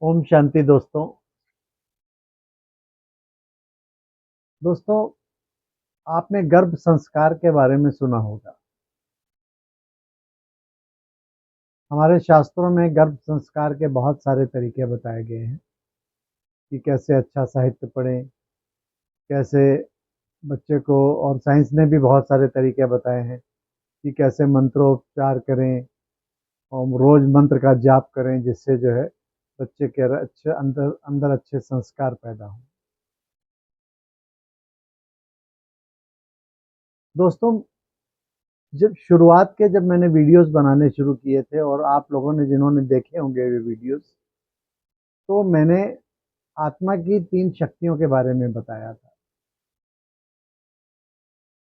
ओम शांति दोस्तों। दोस्तों, आपने गर्भ संस्कार के बारे में सुना होगा। हमारे शास्त्रों में गर्भ संस्कार के बहुत सारे तरीके बताए गए हैं कि कैसे अच्छा साहित्य पढ़ें, कैसे बच्चे को, और साइंस ने भी बहुत सारे तरीके बताए हैं कि कैसे मंत्रोच्चार करें और रोज मंत्र का जाप करें, जिससे जो है बच्चे के अच्छे अंदर अंदर अच्छे संस्कार पैदा हों। दोस्तों, जब मैंने वीडियोस बनाने शुरू किए थे, और आप लोगों ने जिन्होंने देखे होंगे वे वीडियोस, तो मैंने आत्मा की 3 शक्तियों के बारे में बताया था।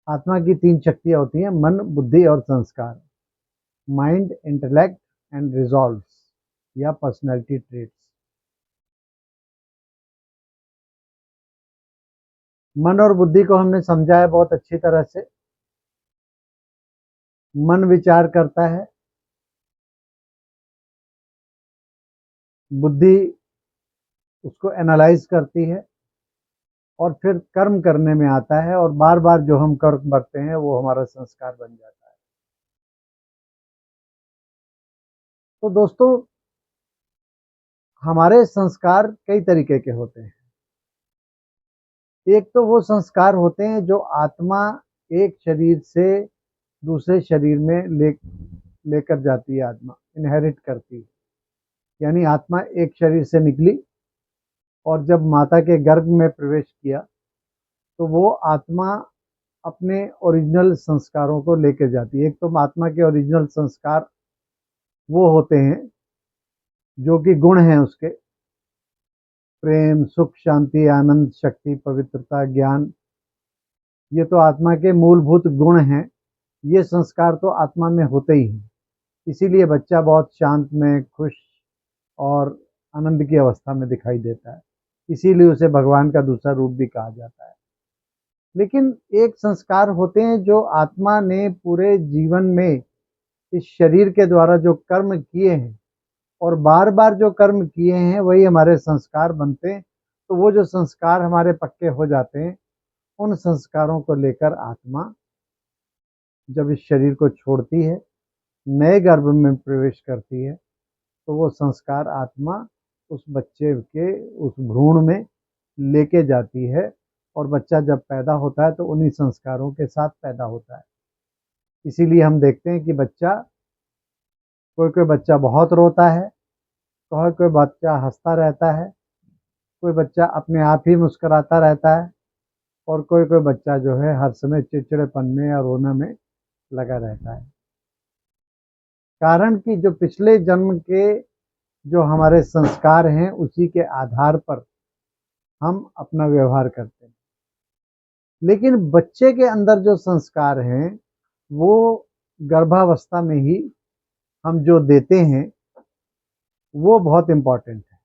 आत्मा की 3 शक्तियाँ होती हैं: मन, बुद्धि और संस्कार। माइंड, इंटेलेक्ट एंड रिजॉल्व्स या पर्सनैलिटी ट्रेट्स। मन और बुद्धि को हमने समझा है बहुत अच्छी तरह से। मन विचार करता है, बुद्धि उसको एनालाइज करती है और फिर कर्म करने में आता है, और बार बार जो हम कर्म करते हैं वो हमारा संस्कार बन जाता है। तो दोस्तों, हमारे संस्कार कई तरीके के होते हैं। एक तो वो संस्कार होते हैं जो आत्मा एक शरीर से दूसरे शरीर में लेकर जाती है, आत्मा इनहेरिट करती है। यानी आत्मा एक शरीर से निकली और जब माता के गर्भ में प्रवेश किया, तो वो आत्मा अपने ओरिजिनल संस्कारों को लेकर जाती है। एक तो आत्मा के ओरिजिनल संस्कार वो होते हैं जो कि गुण हैं उसके: प्रेम, सुख, शांति, आनंद, शक्ति, पवित्रता, ज्ञान। ये तो आत्मा के मूलभूत गुण हैं। ये संस्कार तो आत्मा में होते ही हैं। इसीलिए बच्चा बहुत शांत में, खुश और आनंद की अवस्था में दिखाई देता है। इसीलिए उसे भगवान का दूसरा रूप भी कहा जाता है। लेकिन एक संस्कार होते हैं जो आत्मा ने पूरे जीवन में इस शरीर के द्वारा जो कर्म किए हैं, और बार बार जो कर्म किए हैं वही हमारे संस्कार बनते हैं। तो वो जो संस्कार हमारे पक्के हो जाते हैं, उन संस्कारों को लेकर आत्मा जब इस शरीर को छोड़ती है, नए गर्भ में प्रवेश करती है, तो वो संस्कार आत्मा उस बच्चे के उस भ्रूण में लेके जाती है। और बच्चा जब पैदा होता है तो उन्हीं संस्कारों के साथ पैदा होता है। इसीलिए हम देखते हैं कि कोई कोई बच्चा बहुत रोता है, कोई कोई बच्चा हंसता रहता है, कोई बच्चा अपने आप ही मुस्कुराता रहता है, और कोई कोई बच्चा जो है हर समय चिड़चिड़ेपन में या रोने में लगा रहता है। कारण कि जो पिछले जन्म के जो हमारे संस्कार हैं, उसी के आधार पर हम अपना व्यवहार करते हैं। लेकिन बच्चे के अंदर जो संस्कार हैं, वो गर्भावस्था में ही हम जो देते हैं, वो बहुत इम्पोर्टेंट है।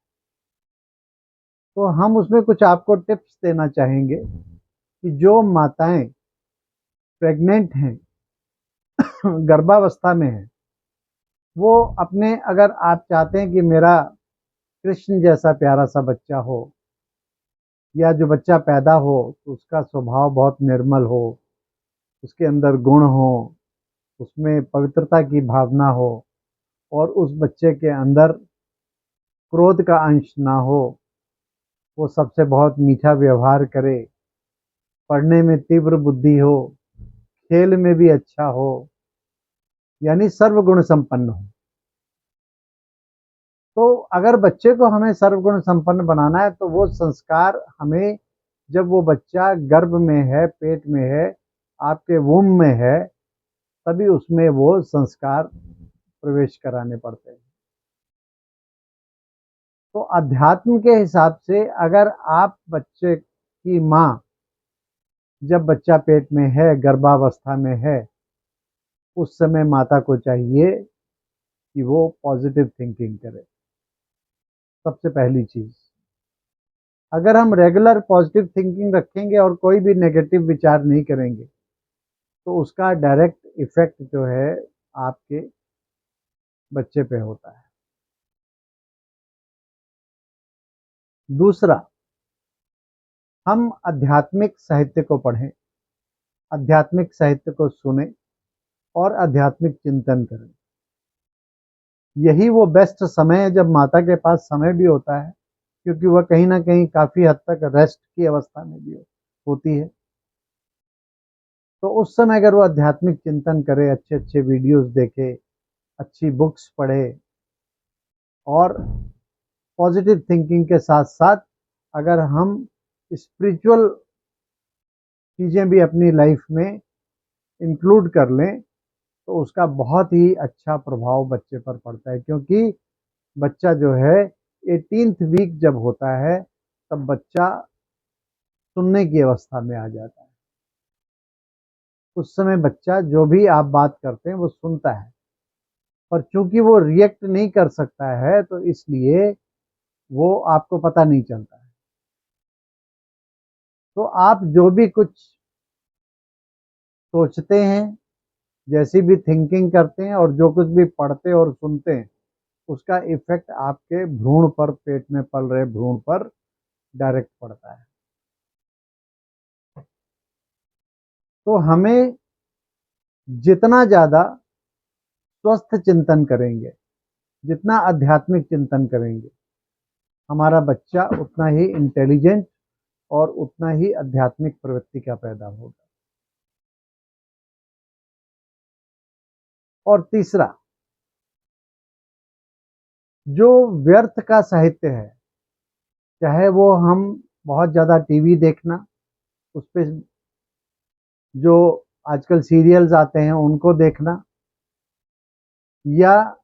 तो हम उसमें कुछ आपको टिप्स देना चाहेंगे कि जो माताएं प्रेग्नेंट हैं, गर्भावस्था में हैं, वो अपने, अगर आप चाहते हैं कि मेरा कृष्ण जैसा प्यारा सा बच्चा हो, या जो बच्चा पैदा हो तो उसका स्वभाव बहुत निर्मल हो, उसके अंदर गुण हो, उसमें पवित्रता की भावना हो, और उस बच्चे के अंदर क्रोध का अंश ना हो, वो सबसे बहुत मीठा व्यवहार करे, पढ़ने में तीव्र बुद्धि हो, खेल में भी अच्छा हो, यानी सर्वगुण संपन्न हो। तो अगर बच्चे को हमें सर्वगुण संपन्न बनाना है, तो वो संस्कार हमें, जब वो बच्चा गर्भ में है, पेट में है, आपके वूम में है, तभी उसमें वो संस्कार प्रवेश कराने पड़ते हैं। तो अध्यात्म के हिसाब से, अगर आप बच्चे की माँ, जब बच्चा पेट में है, गर्भावस्था में है, उस समय माता को चाहिए कि वो पॉजिटिव थिंकिंग करे। सबसे पहली चीज, अगर हम रेगुलर पॉजिटिव थिंकिंग रखेंगे और कोई भी नेगेटिव विचार नहीं करेंगे, तो उसका डायरेक्ट इफेक्ट जो है आपके बच्चे पे होता है। दूसरा, हम आध्यात्मिक साहित्य को पढ़ें, आध्यात्मिक साहित्य को सुने और आध्यात्मिक चिंतन करें। यही वो बेस्ट समय है जब माता के पास समय भी होता है, क्योंकि वह कहीं ना कहीं काफ़ी हद तक रेस्ट की अवस्था में भी होती है। तो उस समय अगर वो आध्यात्मिक चिंतन करे, अच्छे अच्छे वीडियोस देखे, अच्छी बुक्स पढ़े और पॉजिटिव थिंकिंग के साथ साथ अगर हम स्पिरिचुअल चीज़ें भी अपनी लाइफ में इंक्लूड कर लें तो उसका बहुत ही अच्छा प्रभाव बच्चे पर पड़ता है। क्योंकि बच्चा जो है 18th वीक जब होता है तब बच्चा सुनने की अवस्था में आ जाता है। उस समय बच्चा जो भी आप बात करते हैं वो सुनता है, और चूंकि वो रिएक्ट नहीं कर सकता है तो इसलिए वो आपको पता नहीं चलता है। तो आप जो भी कुछ सोचते हैं, जैसी भी थिंकिंग करते हैं और जो कुछ भी पढ़ते और सुनते हैं, उसका इफेक्ट आपके भ्रूण पर, पेट में पल रहे भ्रूण पर डायरेक्ट पड़ता है। तो हमें जितना ज़्यादा स्वस्थ चिंतन करेंगे, जितना आध्यात्मिक चिंतन करेंगे, हमारा बच्चा उतना ही इंटेलिजेंट और उतना ही आध्यात्मिक प्रवृत्ति का पैदा होगा। और तीसरा, जो व्यर्थ का साहित्य है, चाहे वो हम बहुत ज़्यादा टीवी देखना, उस पर जो आजकल सीरियल्स आते हैं उनको देखना, या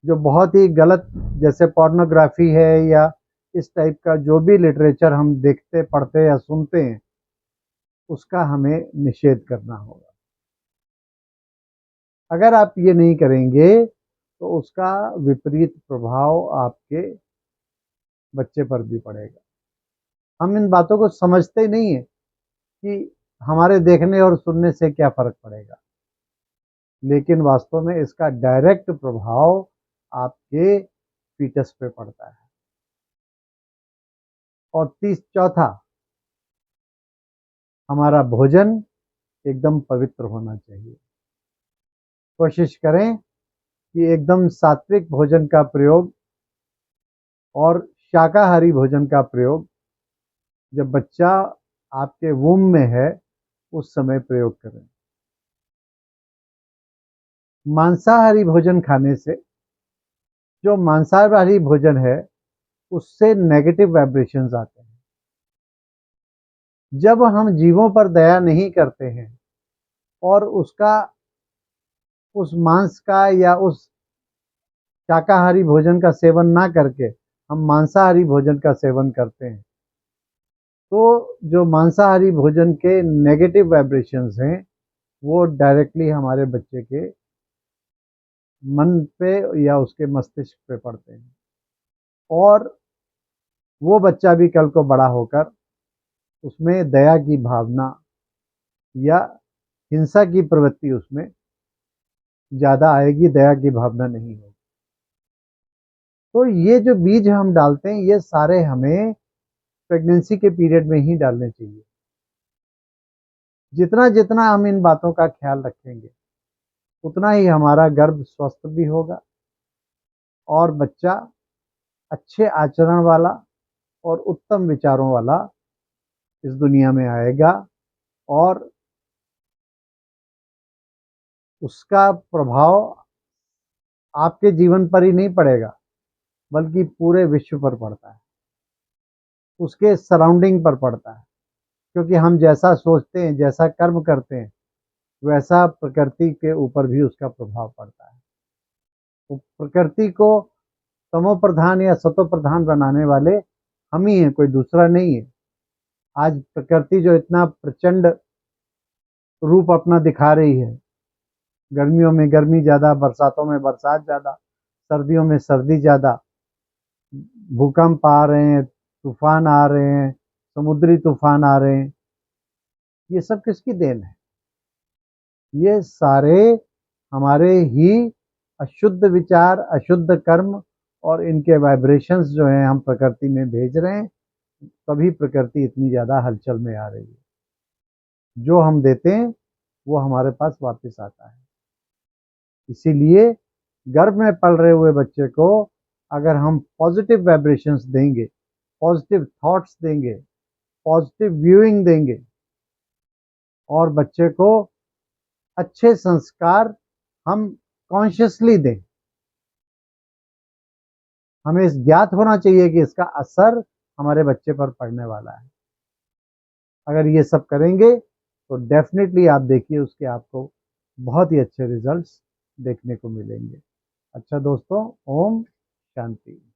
जो बहुत ही गलत जैसे पोर्नोग्राफी है या इस टाइप का जो भी लिटरेचर हम देखते, पढ़ते या सुनते हैं, उसका हमें निषेध करना होगा। अगर आप ये नहीं करेंगे तो उसका विपरीत प्रभाव आपके बच्चे पर भी पड़ेगा। हम इन बातों को समझते नहीं है कि हमारे देखने और सुनने से क्या फर्क पड़ेगा, लेकिन वास्तव में इसका डायरेक्ट प्रभाव आपके फीटस पे पड़ता है। और चौथा, हमारा भोजन एकदम पवित्र होना चाहिए। कोशिश करें कि एकदम सात्विक भोजन का प्रयोग और शाकाहारी भोजन का प्रयोग जब बच्चा आपके वूम में है उस समय प्रयोग करें। मांसाहारी भोजन खाने से, जो मांसाहारी भोजन है उससे नेगेटिव वाइब्रेशंस आते हैं। जब हम जीवों पर दया नहीं करते हैं और उसका, उस मांस का या उस शाकाहारी भोजन का सेवन ना करके हम मांसाहारी भोजन का सेवन करते हैं, तो जो मांसाहारी भोजन के नेगेटिव वाइब्रेशंस हैं वो डायरेक्टली हमारे बच्चे के मन पे या उसके मस्तिष्क पे पड़ते हैं, और वो बच्चा भी कल को बड़ा होकर उसमें दया की भावना या हिंसा की प्रवृत्ति उसमें ज़्यादा आएगी, दया की भावना नहीं होगी। तो ये जो बीज हम डालते हैं ये सारे हमें प्रेगनेंसी के पीरियड में ही डालने चाहिए। जितना जितना हम इन बातों का ख्याल रखेंगे उतना ही हमारा गर्भ स्वस्थ भी होगा और बच्चा अच्छे आचरण वाला और उत्तम विचारों वाला इस दुनिया में आएगा, और उसका प्रभाव आपके जीवन पर ही नहीं पड़ेगा बल्कि पूरे विश्व पर पड़ता है, उसके सराउंडिंग पर पड़ता है। क्योंकि हम जैसा सोचते हैं, जैसा कर्म करते हैं, वैसा प्रकृति के ऊपर भी उसका प्रभाव पड़ता है। तो प्रकृति को तमो प्रधान या सतो प्रधान बनाने वाले हम ही हैं, कोई दूसरा नहीं है। आज प्रकृति जो इतना प्रचंड रूप अपना दिखा रही है, गर्मियों में गर्मी ज़्यादा, बरसातों में बरसात ज़्यादा, सर्दियों में सर्दी ज़्यादा, भूकंप आ रहे हैं, तूफान आ रहे हैं, समुद्री तूफान आ रहे हैं, ये सब किसकी देन है? ये सारे हमारे ही अशुद्ध विचार, अशुद्ध कर्म और इनके वाइब्रेशंस जो हैं हम प्रकृति में भेज रहे हैं, तभी प्रकृति इतनी ज़्यादा हलचल में आ रही है। जो हम देते हैं वो हमारे पास वापस आता है। इसीलिए गर्भ में पल रहे हुए बच्चे को अगर हम पॉजिटिव वाइब्रेशंस देंगे, पॉजिटिव थॉट्स देंगे, पॉजिटिव व्यूइंग देंगे और बच्चे को अच्छे संस्कार हम कॉन्शियसली दें, हमें इस ज्ञात होना चाहिए कि इसका असर हमारे बच्चे पर पड़ने वाला है। अगर ये सब करेंगे तो डेफिनेटली आप देखिए उसके आपको बहुत ही अच्छे रिजल्ट्स देखने को मिलेंगे। अच्छा दोस्तों, ओम शांति।